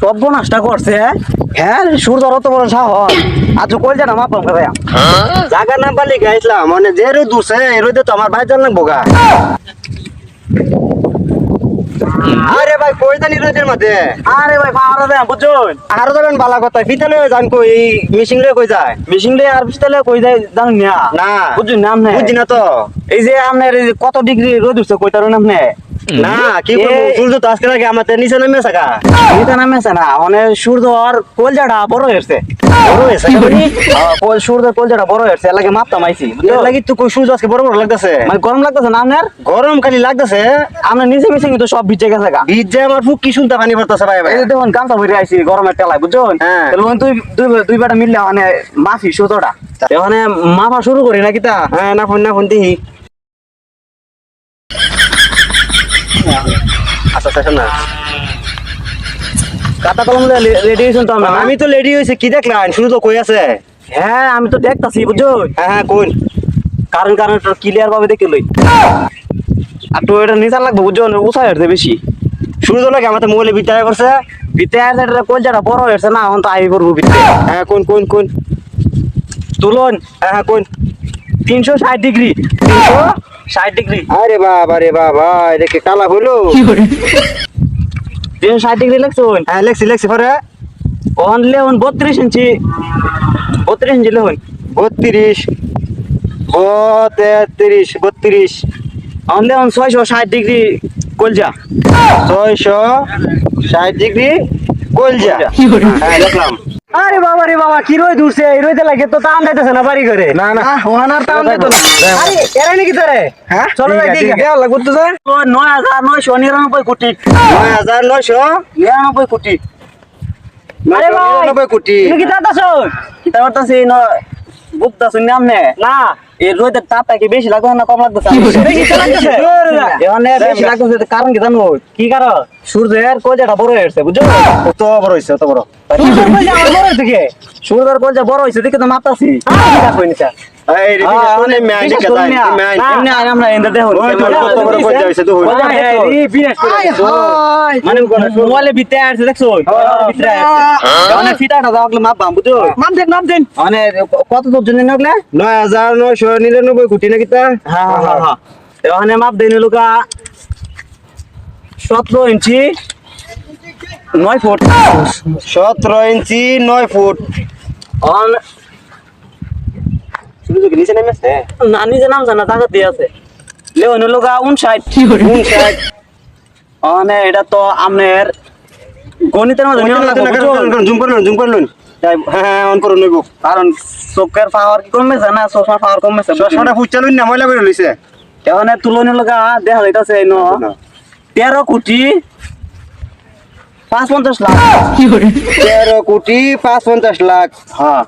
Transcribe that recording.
সর্বনাশটা করছে। হ্যাঁ সূর্য অত বড় সাহস আজ কই জানা মাপাম কথা জায়গা না পালি গাইছিলাম মানে যে রোদ উঠছে এই রোদে তো আমার ভাই জান বোগা। আরে ভাই কই জানি রোদের মধ্যে আরে ভাই পাহাড়ে দেয় বুঝুন আর যাবেন বালা কথা ফিতালে জান কই মিশিং লয়ে কই যায় মেশিন দিয়ে আর পিছলে কই যায় জানেন না না বুঝুন না আপনি বুঝি না তো এই যে আপনার এই যে কত ডিগ্রি রোদ উঠছে কইতারুন আপনি না কি করব সূর্য তো আজকে লাগে আমাদের নিচে নেমে থাকা এটা নামেছে না মানে সূর্য আর কলজাটা বড় হয়েছে বড় হয়েছে সূর্য কলজাটা বড় হয়েছে লাগে মাপতাম আইছি এর লাগি তো কই সূর্য আজকে বড় বড় লাগতেছে মানে গরম লাগতেছে না আপনার গরম খালি লাগতেছে আপনার নিচে মিশে কিন্তু সব ভিজে গেছে গা ভিজে আমার ফুক কি শুনতে পানি পড়তেছে ভাই ভাই এই যে দেখুন গামছা ভরে আইছি গরমের তেলায় বুঝছেন হ্যাঁ। তাহলে দুই বেটা মিললে মানে মাফি সুতোটা মানে মাপা শুরু করি নাকি তা হ্যাঁ না ফোন দিই আচ্ছা আচ্ছা না কাটা কলম রেডি হয়েছেন তো আমরা আমি তো রেডি হইছে কি দেখলাম শুরু তো কই আছে হ্যাঁ আমি তো দেখতাছি বুঝছেন হ্যাঁ হ্যাঁ কোন কারণ ক্লিয়ার ভাবে দেখে লই আর তো এটা নিচা লাগবে বুঝছেন উঁচা হয়েছে বেশি শুরু তো লাগে আমাদের মোবাইলে বিদ্যা করছে ভিতরে আছে এটা কলজাটা বড় হয়েছে না এখন তো আই করবো ভিতরে হ্যাঁ কোন কোন কোন তুলন হ্যাঁ হ্যাঁ কোন 360 ডিগ্রি 360 ডিগ্রি আরে বাবা এটা কি কালা হইলো 360 ডিগ্রি লাগছুন হ্যাঁ লেখছি পরে অনলে 32 ইঞ্চি 32 ইঞ্চি লেখুন 32 32 অনলে 660 ডিগ্রি কলজা 660 ডিগ্রি কলজা হ্যাঁ দেখলাম আরে বাবা রে বাবা কি রই দূরছে এই রইতে লাগে তো টান যাইতেছে না বাড়ি করে না না ওহানার টান যাইতো না আরে এরাই নাকি তোরে হ্যাঁ চলো যাই দিকে কে লাগবে তো যা 9999 কোটি 9999 কোটি আরে ভাই 99 কোটি তুমি কি দাদাছো কিতা করতাছি ন বুদ্ধা শুনি আমনে না এই রোদে তাপটা কি বেশি লাগবে না কম লাগতেছে বেশি লাগতেছে এখানে বেশি লাগতেছে কারণ কি জানো কি কারণ সূর্যের কলজাটা বড় হয়েছে বুঝছো কত বড় হইছে অত বড় সূর্যের কলজা আমার বড় হয়েছে কি সূর্যের কলজা বড় হয়েছে দেখে তো মাপতাছি কি কাজ হইনি স্যার এই রে শুনে ম্যান কে যাই ম্যান এমনি আর আমরা এন্ড দেখুন ওই তো কত বড় কলজা হইছে তো কলজা এই বিনাশ করে মানে মোবাইলে ভিতরে আছে দেখছো ভিতরে আছে মানে ফিটাটা দাও মাপবাম বুঝছো মাপ দেন মানে কত দূর জন্য নগলে 9999 কোটি নাকি তা হ্যাঁ এখানে মাপ দেন লোকা 17 ইঞ্চি 9 ফুট 17 ইঞ্চি 9 ফুট অন শুধু কি নিচে নেমেছে না নিজে নাম জানা তাকে দিয়ে আছে লেওন লোকা 59 মানে এটা তো আপনার গণিতের মধ্যে জুম করলুন হ্যাঁ অন করুন নইব কারণ চোখের পাওয়ার কি কমেছে না চশমার পাওয়ার কমেছে চশমাটা ফুচালুন না ময়লা করে লইছে এখানে তুলনের লগা দেখা যাইতাছে 13 কোটি 55 লাখ 13 কোটি 55 লাখ হ্যাঁ